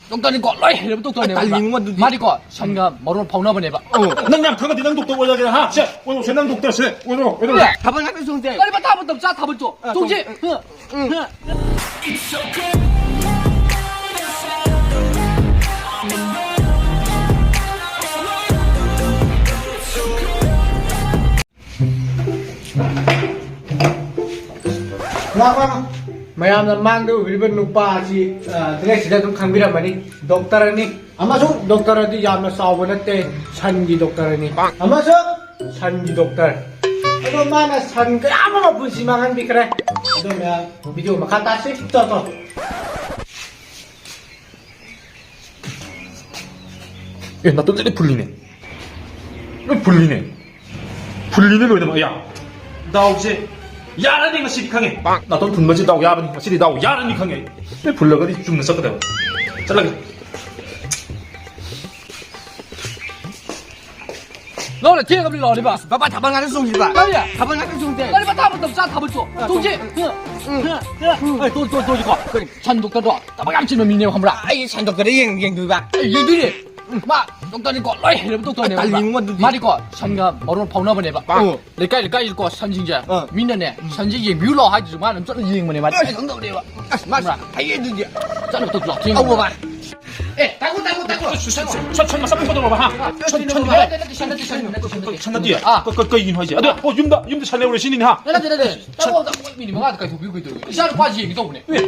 doktor이고 loy 이러면 doktor네. 말이고 산가 머리로 파우나버네봐. 낭냥 그거지 낭 독도 원하게 하. 쟤 오늘 쟤낭 독도 쟤 오늘 답을 하는 송대. 빨리 봐 답을 좀 자, 답을 줘. 동지. mayamna mangdu ribbon nupa si tele sida tum khangbiram mani doctor ni amasung doctor adi yamna saw natte san gi doctor ni amasung san gi doctor ado mana san ka ama pun simangan bikre ado ya video makata si to 나 또 저리 불리네. 왜 불리네? 불리네 왜 이러면 야. 나 어제 야라니 마시리 강해. 나돈 분머지 나고 야라니 마시리 나고 야라니 강해. 왜 불러가리 죽는 썩거든. 잘라게. 너는 뒤에가 빌려 어디 봐. 봐봐 답을 하는 송이봐. 빨리야. 답을 하는 송대. 빨리 봐 답을 좀 자, 답을 줘. 동지. 또 이거. 산 독tor도 답을 감치면 민네고 한번 라. 아이 산독들이 영2봐. 얘들이 마 doktor이고 loy 이러면 doktor네. 말이고 산가 머리로 파우나버네봐. 내가 읽고 산징자. 민네네. 산징이 뮤로 하지 좀 하는 좀 이행문에 맞아. 정도래봐. 맞아. 아이들이. 자는 또 좋아. 아우 봐봐. 따고. 천마 쌈 뻗어봐 하. 천나 뒤에. 그 이긴 하지. 아, юм다 살래 우리 신이네 하. 네네. 따고 미니 뭐가 될까 비고 있더라고. 샤르 빠지 얘기도 보네. 왜?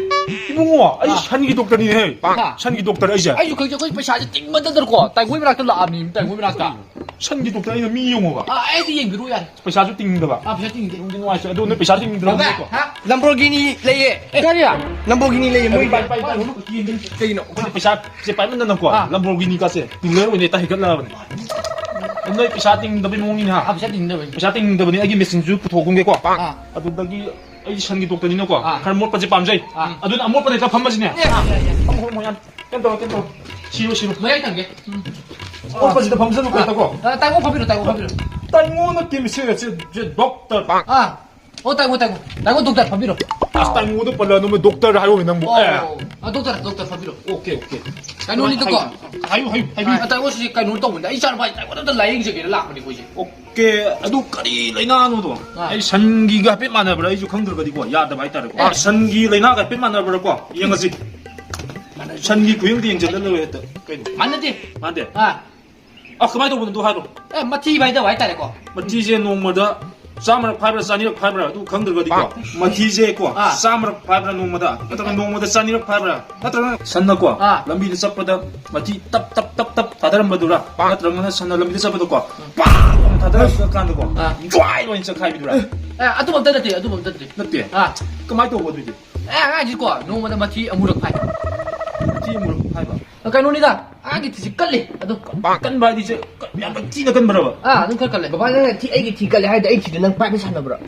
이봉아, 아이 산기 독들이네. 산기 독들 아이자. 아유 거기 पैसा 띵만 들고 따고 이면 그 라미 따고 이면 아까. 산기 독들이는 미용어가. 애디 얘기로 야. पैसा도 띵는다. पैसा 띵게. 운전 와서 너 पैसा 띵는다. lamborghini leye. 까리야. lamborghini leye muy 빠이 kino. पैसा से पाइ मन नको लम्बोर्गिनी का से तिंगले ओने ता हिगत लाबने नोइ पैसा तिंग दबे मोंगिन हा पैसा 띵데 왜. पैसा तिंग दबने आगी मेसिन जु पुथोगुंगे को अदुदगी आई संगी दोक्तनी नको खर मोट पजे पामजै अदुन अमोट पने का फमजिने हम मोयान केंतो 시로 뭐야 이딴 게. मोट पजे फमजन नको ताको 따고 파비로. ताइङोन के मिसे जे डॉक्टर 따고 독tor 파비로. ताइङो도 पल्ला नो डॉक्टर हायो नंबो 독tor 파비로. 오케이 까노니 듣고. 하유 따고 시 까노니 또 온다. 이 사람 봐. 따고 라잉 저기를 락거리 보지. 오케이 아두 까리 레나노도 아이 산기가 뺏 만나버려 이주 강들거리고 야다 많이 따르고 산기 레나가 뺏 만나버렸고 이행거지 산기 구형도 영전달라고 했다 맞는지? 맞대 그만도 보는 도 하루 마티 바이다 와 있다래고. 뭐 디제 농마다 싸므라 파브라 싸니락 파브라 두 강들거리고 뭐 디제 고 싸므라 파브라 농마다 나타나 농마다 싸니락 파브라 나타나 산나고 람비를 sappada 마티 답답답답 다다른 바두라 나타나 산나 람비를 sappada 고 다들 간다고 좋아이 로 인자 카이비두라 아두 번 뜯었대. 낫대 그만도 보더지 아직고 노마다 마티 아무럭 파이. 티 물 파이바 까노니다. 아기 티지 깔리. 아두 깐 바디 제 약간 티가 깐 버라 눈 깔깔래. Babalang ti ay ti kali hay dai ti nang pa sa na bro.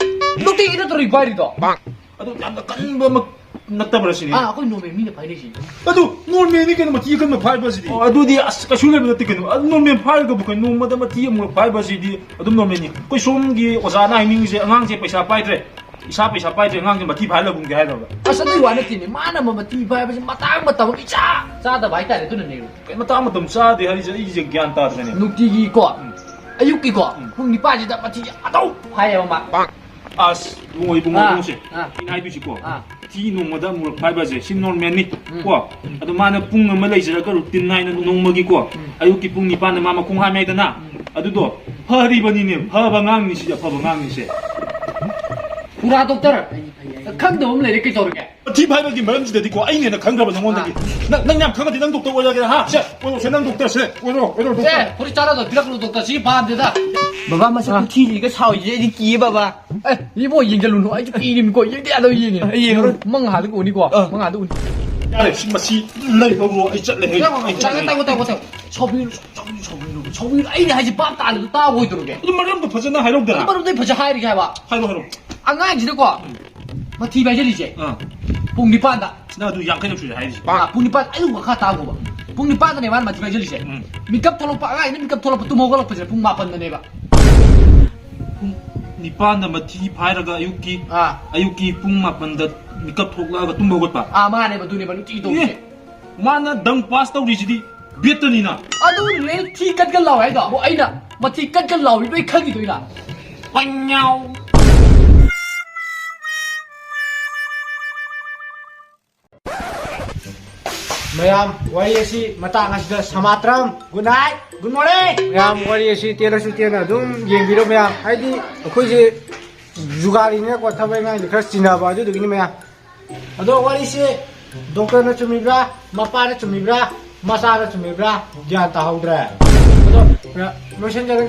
녹대 이러더니 바리도. 아도 약간 깐뭐 낙다 버라시니 거기 놈의 미네 바이리지. 아도 놀면이 그는 뭐 티가 뭐 파이바지디 아도디 아스까 슐레브 낫대 그는 놀면 파이가 뭐 노마다 뭐 티 뭐 파이바지디 아도 놀면이 그 솜기 오자나 이밍제 안강제 पैसा 파이드레 이사 पैसा 파이드레 안강제 뭐 티 파이라 군게 하다 아서도 와는티니 많아 뭐 티 바이바지 마땅 이자. 자다 바이다래 그는 네. 뭐 다음 좀 싸대 하리 이제 ଜ୍ଞ안 따드네 녹디기 거. 아육기 거. 흥니 빠지다 마티 아도 파이야 마. 아스 뭐 이봉 뭐시 이나이도 짓고 티 농마다 뭐 파이바제 신놀면니 고 아도 마나 뿡 넘어 레이저가 루틴 나이는 농먹이고 아육기 뿡 니빠나 마마 콩하메드나 아도도 허리버니니 허방앙니시야 허방앙니시 구라 독tor. 강도 없네 이렇게 저렇게. 티 파이바기 먼지 되고 아이네나 강가바 농원다기 낭냥 강가디 낭 독도 원하게 하 오늘 쇠낭 독도 세 오늘 독도 우리 짜라도 비락로 독tor 지 반대다. Baba masa ku ti ga sao je di ki baba. 이보 인gel로 아주 이름고 얘기하도 얘기. 멍하도 우니고. 멍하도 우니. 야래 신마시 레이버고 아이 쩔레 따고. 저비로 아이니 하지 밥 따는 따고 있더라게. 이 말음도 버전나 하이로더라 바로 내 버자 하이르게 해봐. 하이로 안 지르고. 뭐 티바이젤이지. 봉리판다. 나도 양ከ냥 주제 하이지 봉리판 아이고 갔다 하고 봐. 봉리판다 내만 마 티바이젤이지. 미cấp 톨로파 아이니 미cấp 톨로파 또 먹으러 버자 봉마판 내봐. 니빠나 마티 파이라가 아유키 뿡마판다 미cấp 톡라가 또 먹었다 마네 봐 두네 봐 누티 도. mana dang pass tawrꯤꯁꯤꯗꯤ ꯕꯦꯠꯇꯅꯤꯅ ꯑꯗꯨ ꯂꯩ ꯊꯤ ꯀꯠꯀ ꯂꯥꯎ ꯍꯥꯏꯗꯣ ꯑꯩꯅ ꯃꯊꯤ ꯀꯠꯀ ꯂꯥꯎꯏ ꯂꯣꯏ ꯈꯪꯈꯤꯗꯣꯏꯅ ꯄඤꯥꯎ mayam wari asi matang asida samatram good night good morning mayam wari asi tela su tena dum yengbiro mayam haidi akhoi je jugari ne ko thabai ngai khar china ba ju dugini mayam ado wari se doctor na chumibra mapa na chumibra masa na chumibra gyan ta haudra ado messenger